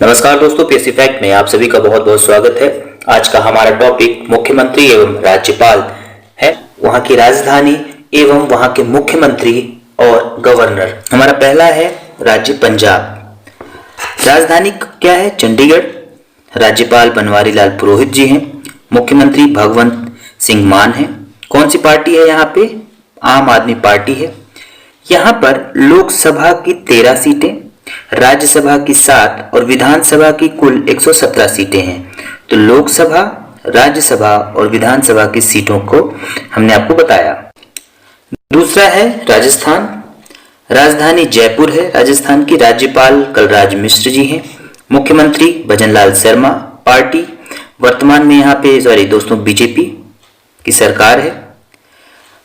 नमस्कार दोस्तों, PSC fact में आप सभी का बहुत बहुत स्वागत है। आज का हमारा टॉपिक मुख्यमंत्री एवं राज्यपाल है, वहां की राजधानी एवं वहां के मुख्यमंत्री और गवर्नर। हमारा पहला है राज्य पंजाब। राजधानी क्या है? चंडीगढ़। राज्यपाल बनवारी लाल पुरोहित जी हैं। मुख्यमंत्री भगवंत सिंह मान है। कौन सी पार्टी है यहाँ पे? आम आदमी पार्टी है। यहाँ पर लोकसभा की 13 सीटें, राज्यसभा की 7 और विधानसभा की कुल 117 सीटें हैं। तो लोकसभा, राज्यसभा और विधानसभा की सीटों को हमने आपको बताया। दूसरा है राजस्थान। राजधानी जयपुर है राजस्थान की। राज्यपाल कलराज मिश्र जी हैं। मुख्यमंत्री भजनलाल शर्मा। पार्टी वर्तमान में यहाँ पे बीजेपी की सरकार है।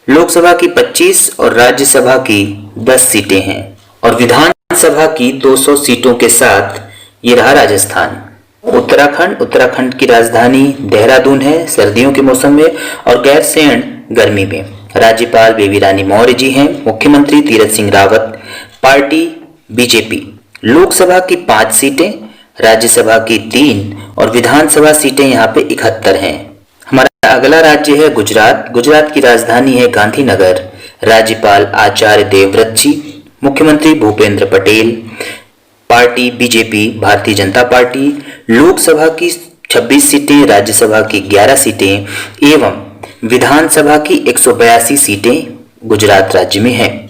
लोकसभा की 25 और राज्यसभा की 10 सीटें हैं और विधानसभा की 200 सीटों के साथ ये रहा राजस्थान। उत्तराखंड की राजधानी देहरादून है सर्दियों के मौसम में और गैरसैंण गर्मी में। राज्यपाल बेबी रानी मौर्य जी हैं। मुख्यमंत्री तीरथ सिंह रावत। Party BJP. लोकसभा की 5 सीटें, राज्यसभा की 3 और विधानसभा सीटें यहाँ पे 71 हैं। हमारा अगला राज्य है गुजरात। गुजरात की राजधानी है गांधीनगर। राज्यपाल आचार्य देवव्रत जी। मुख्यमंत्री Bhupendra Patel. Party BJP Bharatiya Janata party. Lok Sabha की 26 सीटें, राज्यसभा की 11 सीटें एवं विधानसभा की 182 सीटें गुजरात राज्य में हैं।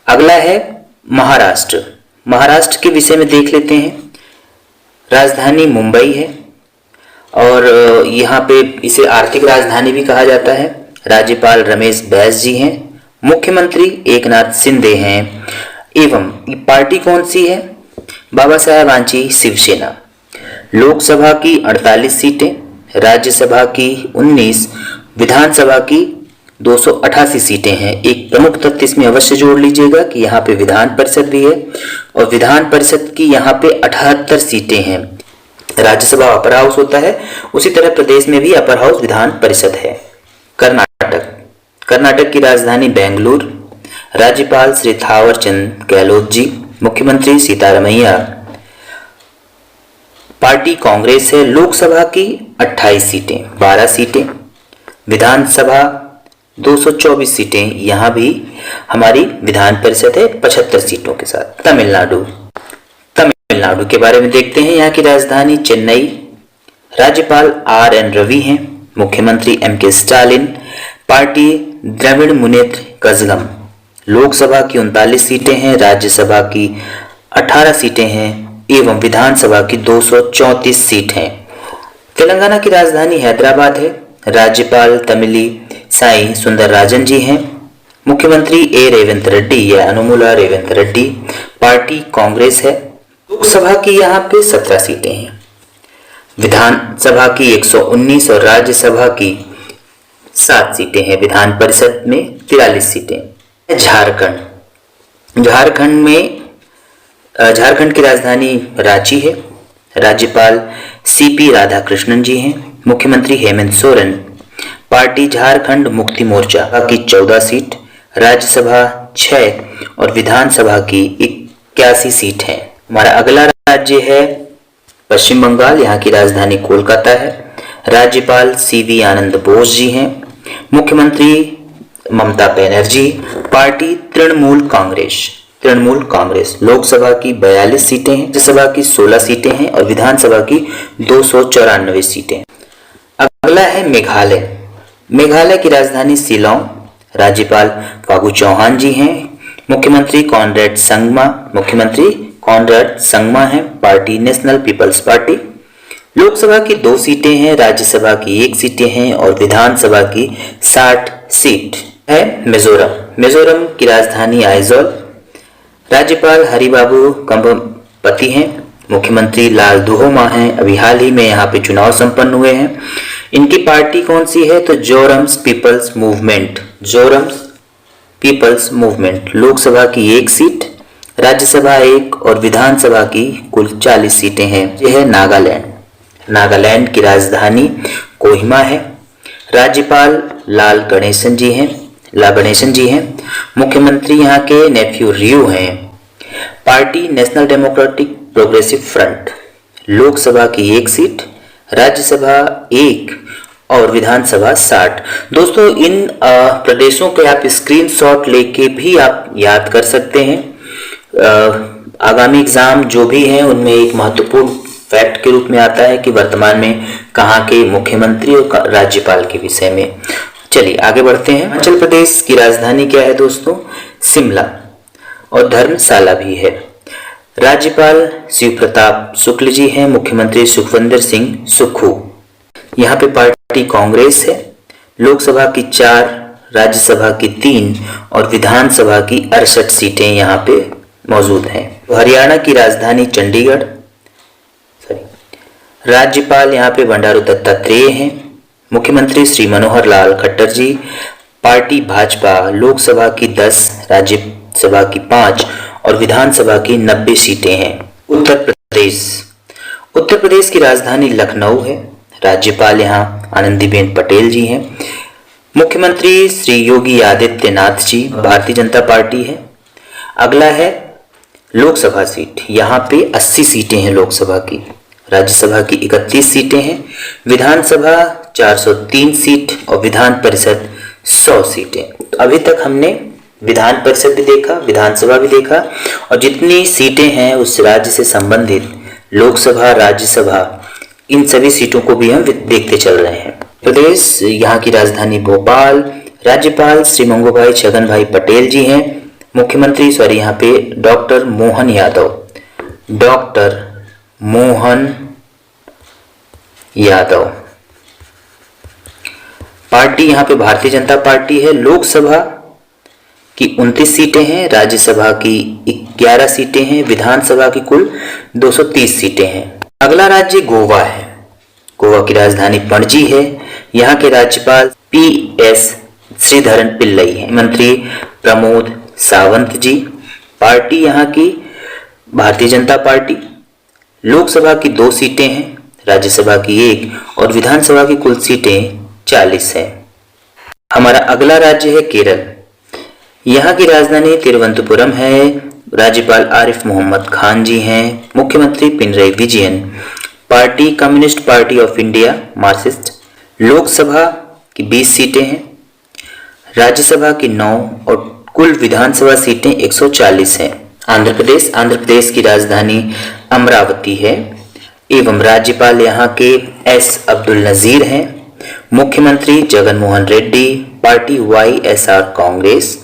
अगला है महाराष्ट्र। महाराष्ट्र के विषय में देख लेते हैं। राजधानी मुंबई है और यहाँ पे इसे आर्थिक राजधानी भी कहा जाता है। राज्यपाल रमेश बैस जी हैं। मुख्यमंत्री एकनाथ शिंदे हैं एवं पार्टी कौन सी है? बाबा साहेब आंची शिवसेना। लोकसभा की 48 सीटें, राज्यसभा की 19, विधानसभा की 288 सीटें हैं। एक प्रमुख तथ्य इसमें अवश्य जोड़ लीजिएगा कि यहाँ पे विधान परिषद भी है और विधान परिषद की यहाँ पे 78 सीटें हैं। राज्यसभा अपर हाउस होता है, उसी तरह प्रदेश में भी अपर हाउस विधान परिषद है। कर्नाटक की राजधानी बेंगलुरु। राज्यपाल श्री थावर चंद गहलोत जी। मुख्यमंत्री सीतारमैया। पार्टी कांग्रेस है। लोकसभा की 28 सीटें, 12 सीटें, विधानसभा 224 सीटें, यहाँ भी हमारी विधान परिषद है 75 सीटों के साथ। तमिलनाडु के बारे में देखते हैं। यहाँ की राजधानी चेन्नई। राज्यपाल RN रवि हैं। मुख्यमंत्री MK स्टालिन। पार्टी द्रविड़ मुनेत्र कज़गम। लोकसभा की 39 सीटें हैं, राज्यसभा की 18 सीटें हैं एवं विधानसभा की 234 सीट हैं। तेलंगाना की राजधानी हैदराबाद है। राज्यपाल तमिली साई सुंदरराजन जी हैं। मुख्यमंत्री A रेवंत रेड्डी या अनुमुला रेवंत रेड्डी। पार्टी कांग्रेस है। लोकसभा की यहाँ पे 17 सीटें हैं, विधानसभा की 119 और राज्यसभा की 7 सीटें हैं। विधान परिषद में 43 सीटें। झारखंड की राजधानी रांची है। राज्यपाल CP राधाकृष्णन जी हैं। मुख्यमंत्री हेमंत सोरेन। पार्टी झारखंड मुक्ति मोर्चा की 14 सीट, राज्यसभा 6 और विधानसभा की 81 सीट है। हमारा अगला राज्य है पश्चिम बंगाल। यहाँ की राजधानी कोलकाता है। राज्यपाल CV आनंद बोस जी हैं। मुख्यमंत्री ममता बनर्जी। पार्टी तृणमूल कांग्रेस। लोकसभा की 42 सीटें हैं, राज्यसभा की 16 सीटें हैं और विधानसभा की 294 सीटें। अगला है मेघालय की राजधानी शिलोंग। राज्यपाल फागू चौहान जी हैं। मुख्यमंत्री कॉनरेड संगमा हैं। Party national people's party. Lok Sabha की 2 सीटें हैं, राज्यसभा की 1 सीटें हैं और विधानसभा की 60 सीट है। मिजोरम की राजधानी आइजोल। राज्यपाल हरिबाबू कंबपति हैं। मुख्यमंत्री लाल दुहोमा हैं। अभी हाल ही में यहाँ पे चुनाव संपन्न हुए हैं। इनकी पार्टी कौन सी है? तो जोरम्स पीपल्स मूवमेंट। लोकसभा की 1 सीट, राज्यसभा 1 और विधानसभा की कुल 40 सीटें हैं। यह है नागालैंड की राजधानी कोहिमा है। राज्यपाल ला गणेशन जी हैं। मुख्यमंत्री यहाँ के नेफ्यू रियो हैं। Party national democratic progressive front. Lok Sabha की 1 सीट, राज्यसभा 1 और विधानसभा 60। दोस्तों इन प्रदेशों के आप स्क्रीनशॉट लेके भी आप याद कर सकते हैं। आगामी एग्जाम जो भी हैं उनमें एक महत्वपूर्ण फैक्ट के रूप में आता है कि वर्तमान में कहाँ के मुख्यमंत्री और राज्यपाल के विषय में। चलिए आगे बढ़ते हैं। हिमाचल प्रदेश की राजधानी क्या है दोस्तों? शिमला, और धर्मशाला भी है। राज्यपाल शिव प्रताप शुक्ल जी हैं, मुख्यमंत्री सुखविंदर सिंह सुक्खू। यहाँ पे पार्टी कांग्रेस है। लोकसभा की 4, राज्यसभा की 3 और विधानसभा की 68 सीटें यहाँ पे मौजूद हैं। हरियाणा की राजधानी चंडीगढ़। राज्यपाल यहाँ पे बंडारू दत्तात्रेय हैं, मुख्यमंत्री श्री मनोहर लाल खट्टर जी। पार्टी भाजपा, लोकसभा की 10, राज्यसभा की 5 और विधानसभा की 90 सीटें हैं। उत्तर प्रदेश की राजधानी लखनऊ है। राज्यपाल यहाँ आनंदीबेन पटेल जी हैं, मुख्यमंत्री श्री योगी आदित्यनाथ जी, भारतीय जनता पार्टी है। अगला है लोकसभा सीट। यहाँ पे 80 सीटें हैं लोकसभा की, राज्यसभा की 31 सीटें हैं, विधानसभा 403 सीट और विधान परिषद 100 सीटें। तो अभी तक हमने विधान परिषद भी देखा, विधानसभा भी देखा, और जितनी सीटें हैं उस राज्य से संबंधित लोकसभा, राज्यसभा, इन सभी सीटों को भी हम देखते चल रहे हैं। प्रदेश, यहाँ की राजधानी भोपाल। राज्यपाल श्री मंगूभाई छगन भाई पटेल जी हैं, मुख्यमंत्री यहाँ पे डॉक्टर मोहन यादव। पार्टी यहाँ पे भारतीय जनता पार्टी है। लोकसभा की 29 सीटें हैं, राज्यसभा की 11 सीटें हैं, विधानसभा की कुल 230 सीटें हैं। अगला राज्य गोवा है। गोवा की राजधानी पणजी है। यहाँ के राज्यपाल PS श्रीधरन पिल्लई हैं, मंत्री प्रमोद सावंत जी। पार्टी यहाँ की भारतीय जनता पार्टी। लोकसभा की 2 सीटें हैं, राज्यसभा की 1 और विधानसभा की कुल सीटें 40 हैं। हमारा अगला राज्य है केरल। यहाँ की राजधानी तिरुवनंतपुरम है। राज्यपाल आरिफ मोहम्मद खान जी हैं, मुख्यमंत्री Pinarayi Vijayan. Party communist party of India Marxist. Lok Sabha की 20 सीटें हैं, राज्यसभा की 9 और कुल विधानसभा सीटें 140 हैं। आंध्र प्रदेश की राजधानी अमरावती है एवं राज्यपाल यहाँ के S अब्दुल नजीर हैं, मुख्यमंत्री जगन मोहन रेड्डी। Party YSR Congress.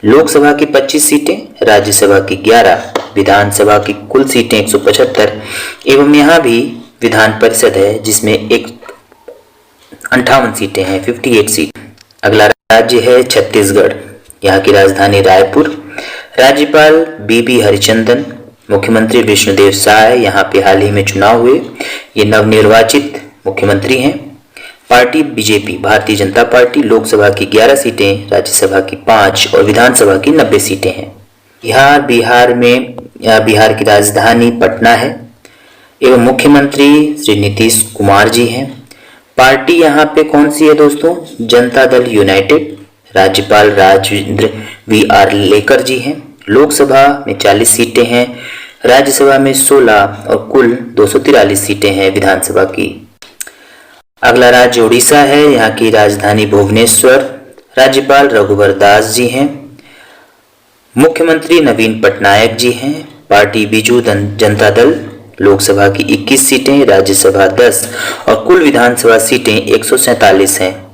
लोकसभा की 25 सीटें, राज्यसभा की 11, विधानसभा की कुल सीटें 175 एवं यहाँ भी विधान परिषद है जिसमें 58 सीटें हैं, 58 सीट। अगला राज्य है छत्तीसगढ़। यहाँ की राजधानी रायपुर। राज्यपाल BB हरिचंदन, मुख्यमंत्री विष्णुदेव साय। यहाँ पे हाल ही में चुनाव हुए, ये नवनिर्वाचित मुख्यमंत्री हैं। Party BJP Bharatiya Janata party. Lok Sabha की 11 सीटें, राज्यसभा की 5 और विधानसभा की 90 सीटें हैं। बिहार की राजधानी पटना है एवं मुख्यमंत्री श्री नीतीश कुमार जी हैं। पार्टी यहाँ पे कौन सी है दोस्तों? जनता दल यूनाइटेड। राज्यपाल राजेंद्र VR लेकर जी हैं। लोकसभा में 40 सीटें हैं, राज्यसभा में 16 और कुल 243 सीटें हैं विधानसभा की। अगला राज्य उड़ीसा है। यहाँ की राजधानी भुवनेश्वर। राज्यपाल रघुवर दास जी हैं, मुख्यमंत्री नवीन पटनायक जी हैं। पार्टी बीजू जनता दल। लोकसभा की 21 सीटें, राज्यसभा 10 और कुल विधानसभा सीटें 147 हैं।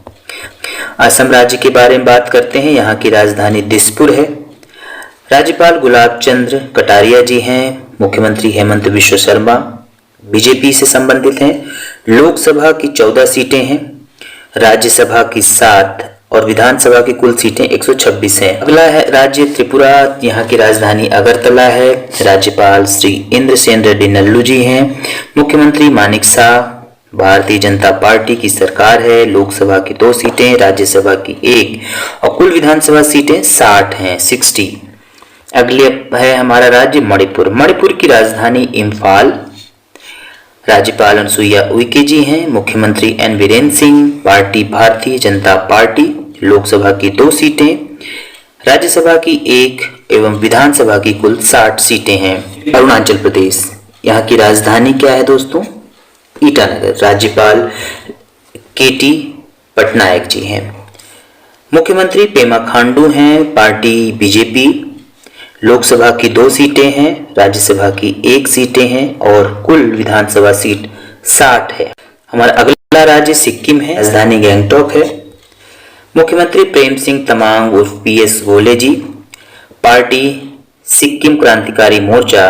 असम राज्य के बारे में बात करते हैं। यहाँ की राजधानी दिसपुर है। राज्यपाल गुलाब चंद्र कटारिया जी हैं, मुख्यमंत्री हेमंत बिश्व शर्मा BJP से संबंधित हैं। लोकसभा की 14 सीटें हैं, राज्यसभा की 7 और विधानसभा की कुल सीटें 126 हैं। अगला है राज्य त्रिपुरा। यहाँ की राजधानी अगरतला है। राज्यपाल श्री इंद्रसेन रेड्डी नल्लू जी हैं, मुख्यमंत्री मानिक शाह। भारतीय जनता पार्टी की सरकार है। लोकसभा की 2 सीटें, राज्यसभा की 1 और कुल विधानसभा सीटें 60 हैं, 60। अगले है हमारा राज्य मणिपुर। मणिपुर की राजधानी इम्फाल। राज्यपाल अनुसुईया उइके जी हैं, मुख्यमंत्री N Virendra Singh. Party Bharatiya Janata party. Lok Sabha की 2 सीटें, राज्यसभा की 1 एवं विधानसभा की कुल 60 सीटें हैं। अरुणाचल प्रदेश। यहाँ की राजधानी क्या है दोस्तों? ईटानगर। राज्यपाल केटी पटनायक जी हैं। मुख्यमंत्री पेमा खांडू हैं, पार्टी बीजेपी। लोकसभा की 2 सीटें हैं, राज्यसभा की 1 सीटें हैं और कुल विधानसभा सीट 60 है। हमारा अगला राज्य सिक्किम है, राजधानी गैंगटॉक है। मुख्यमंत्री प्रेम सिंह तमांग उर्फ PS गोले जी, पार्टी सिक्किम क्रांतिकारी मोर्चा।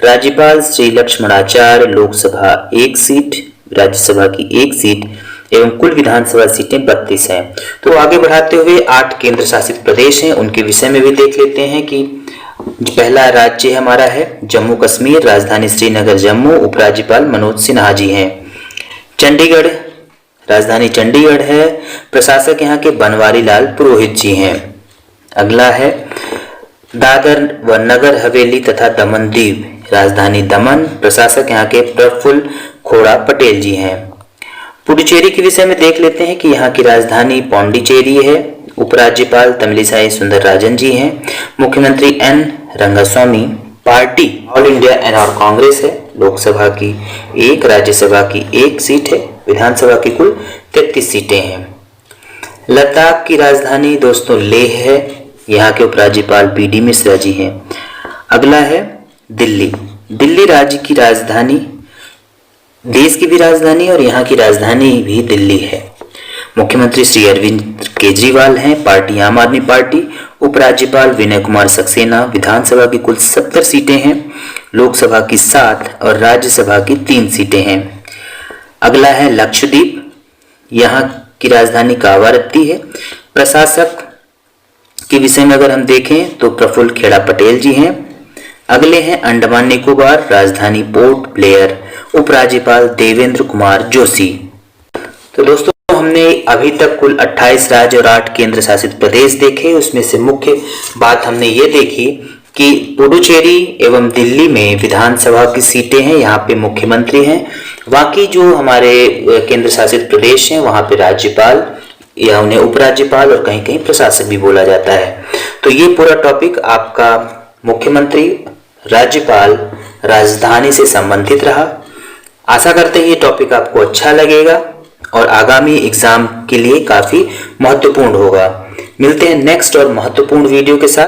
राज्यपाल श्री लक्ष्मणाचार्य, लोकसभा 1 सीट, राज्यसभा की 1 सीट एवं कुल विधानसभा सीटें 32 हैं। तो आगे बढ़ाते हुए 8 केंद्र शासित प्रदेश हैं, उनके विषय में भी देख लेते हैं कि पहला राज्य हमारा है जम्मू कश्मीर, राजधानी श्रीनगर जम्मू, उपराज्यपाल मनोज सिन्हा जी हैं। चंडीगढ़, राजधानी चंडीगढ़ है, प्रशासक यहाँ के बनवारी लाल पुरोहित जी हैं। अगला है दादर व नगर हवेली तथा दमन दीव, राजधानी दमन, प्रशासक यहाँ के प्रफुल्ल खोड़ा पटेल जी हैं। पुडुचेरी के विषय में देख लेते हैं कि यहाँ की राजधानी पौंडीचेरी है, उपराज्यपाल तमिलिसाई सुंदरराजन जी हैं। मुख्यमंत्री N Rangaswamy. Party all India NR Congress है, लोकसभा की 1, राज्यसभा की 1 सीट है, विधानसभा की कुल 33 सीटें हैं। लद्दाख की राजधानी दोस्तों लेह है, यहाँ के उपराज्यपाल BD मिश्रा जी हैं। अगला है दिल्ली। दिल्ली राज्य की राजधानी, देश की भी राजधानी और यहाँ की राजधानी भी दिल्ली है। मुख्यमंत्री श्री अरविंद केजरीवाल हैं, पार्टी आम आदमी पार्टी। उपराज्यपाल विनय कुमार सक्सेना। विधानसभा की कुल 70 सीटें हैं, लोकसभा की 7 और राज्यसभा की 3 सीटें हैं। अगला है लक्षद्वीप, यहाँ की राजधानी कावारत्ती है। प्रशासक के विषय में अगर हम देखें तो प्रफुल्ल खेड़ा पटेल जी हैं। अगले हैं अंडमान निकोबार, राजधानी पोर्ट ब्लेयर, उपराज्यपाल देवेंद्र कुमार जोशी। तो दोस्तों हमने अभी तक कुल 28 राज्य और 8 केंद्र शासित प्रदेश देखे। उसमें से मुख्य बात हमने ये देखी कि पुडुचेरी एवं दिल्ली में विधानसभा की सीटें हैं, यहाँ पे मुख्यमंत्री हैं। बाकी जो हमारे केंद्र शासित प्रदेश हैं वहाँ पे राज्यपाल या उन्हें उपराज्यपाल और कहीं कहीं प्रशासक भी बोला जाता है। तो ये पूरा टॉपिक आपका मुख्यमंत्री, राज्यपाल, राजधानी से संबंधित रहा। आशा करते हैं ये टॉपिक आपको अच्छा लगेगा और आगामी एग्जाम के लिए काफी महत्वपूर्ण होगा। मिलते हैं नेक्स्ट और महत्वपूर्ण वीडियो के साथ।